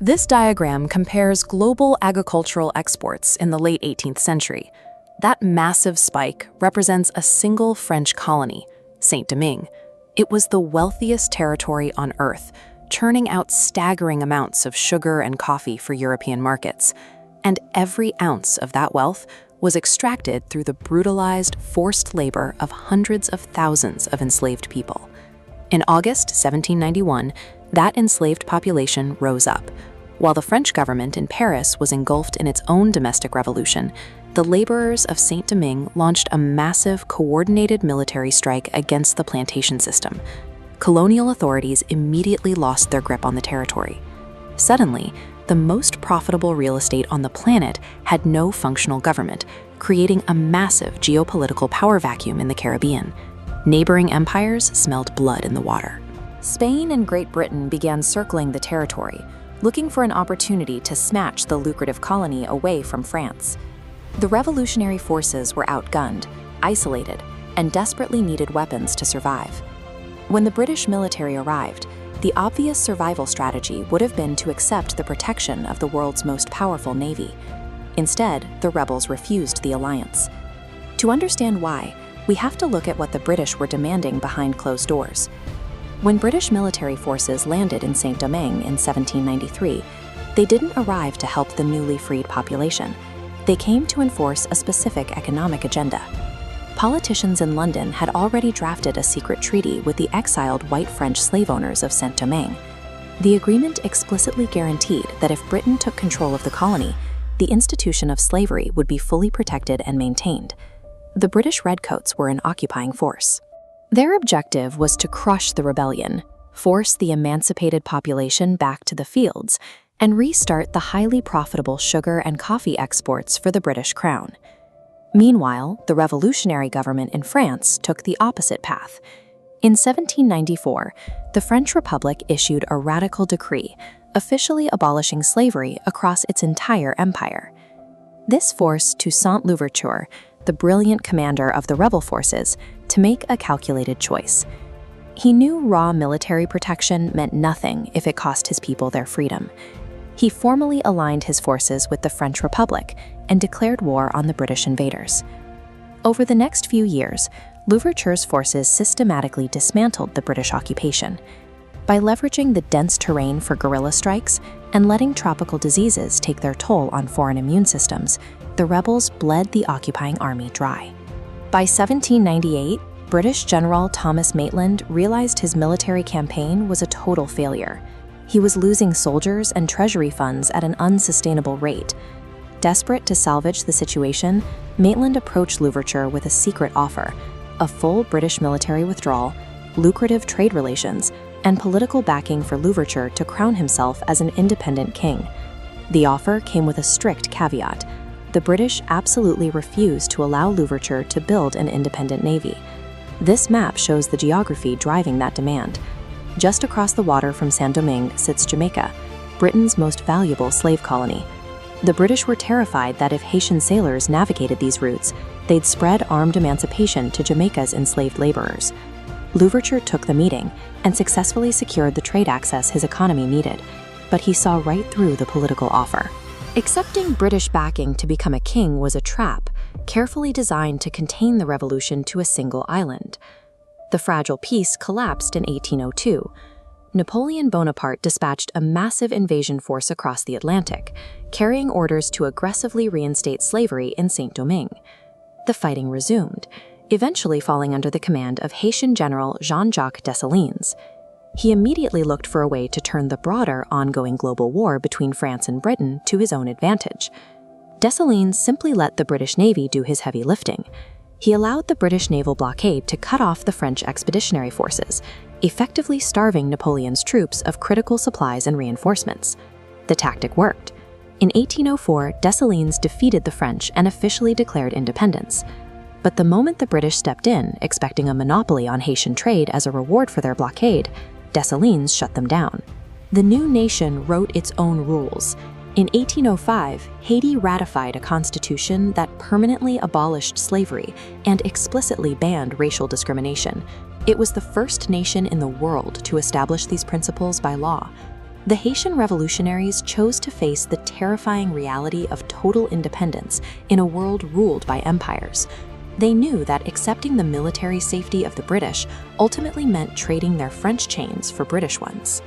This diagram compares global agricultural exports in the late 18th century. That massive spike represents a single French colony, Saint-Domingue. It was the wealthiest territory on Earth, churning out staggering amounts of sugar and coffee for European markets. And every ounce of that wealth was extracted through the brutalized, forced labor of hundreds of thousands of enslaved people. In August 1791, that enslaved population rose up. While the French government in Paris was engulfed in its own domestic revolution, the laborers of Saint-Domingue launched a massive, coordinated military strike against the plantation system. Colonial authorities immediately lost their grip on the territory. Suddenly, the most profitable real estate on the planet had no functional government, creating a massive geopolitical power vacuum in the Caribbean. Neighboring empires smelled blood in the water. Spain and Great Britain began circling the territory, looking for an opportunity to snatch the lucrative colony away from France. The revolutionary forces were outgunned, isolated, and desperately needed weapons to survive. When the British military arrived, the obvious survival strategy would have been to accept the protection of the world's most powerful navy. Instead, the rebels refused the alliance. To understand why, we have to look at what the British were demanding behind closed doors. When British military forces landed in Saint-Domingue in 1793, they didn't arrive to help the newly freed population. They came to enforce a specific economic agenda. Politicians in London had already drafted a secret treaty with the exiled white French slave owners of Saint-Domingue. The agreement explicitly guaranteed that if Britain took control of the colony, the institution of slavery would be fully protected and maintained. The British redcoats were an occupying force. Their objective was to crush the rebellion, force the emancipated population back to the fields, and restart the highly profitable sugar and coffee exports for the British Crown. Meanwhile, the revolutionary government in France took the opposite path. In 1794, the French Republic issued a radical decree, officially abolishing slavery across its entire empire. This forced Toussaint Louverture, the brilliant commander of the rebel forces, to make a calculated choice. He knew raw military protection meant nothing if it cost his people their freedom. He formally aligned his forces with the French Republic and declared war on the British invaders. Over the next few years, Louverture's forces systematically dismantled the British occupation. By leveraging the dense terrain for guerrilla strikes and letting tropical diseases take their toll on foreign immune systems, the rebels bled the occupying army dry. By 1798, British General Thomas Maitland realized his military campaign was a total failure. He was losing soldiers and treasury funds at an unsustainable rate. Desperate to salvage the situation, Maitland approached Louverture with a secret offer: a full British military withdrawal, lucrative trade relations, and political backing for Louverture to crown himself as an independent king. The offer came with a strict caveat: the British absolutely refused to allow Louverture to build an independent navy. This map shows the geography driving that demand. Just across the water from Saint-Domingue sits Jamaica, Britain's most valuable slave colony. The British were terrified that if Haitian sailors navigated these routes, they'd spread armed emancipation to Jamaica's enslaved laborers. Louverture took the meeting and successfully secured the trade access his economy needed, but he saw right through the political offer. Accepting British backing to become a king was a trap, carefully designed to contain the revolution to a single island. The fragile peace collapsed in 1802. Napoleon Bonaparte dispatched a massive invasion force across the Atlantic, carrying orders to aggressively reinstate slavery in Saint-Domingue. The fighting resumed, eventually falling under the command of Haitian General Jean-Jacques Dessalines. He immediately looked for a way to turn the broader ongoing global war between France and Britain to his own advantage. Dessalines simply let the British Navy do his heavy lifting. He allowed the British naval blockade to cut off the French expeditionary forces, effectively starving Napoleon's troops of critical supplies and reinforcements. The tactic worked. In 1804, Dessalines defeated the French and officially declared independence. But the moment the British stepped in, expecting a monopoly on Haitian trade as a reward for their blockade, Dessalines shut them down. The new nation wrote its own rules. In 1805, Haiti ratified a constitution that permanently abolished slavery and explicitly banned racial discrimination. It was the first nation in the world to establish these principles by law. The Haitian revolutionaries chose to face the terrifying reality of total independence in a world ruled by empires. They knew that accepting the military safety of the British ultimately meant trading their French chains for British ones.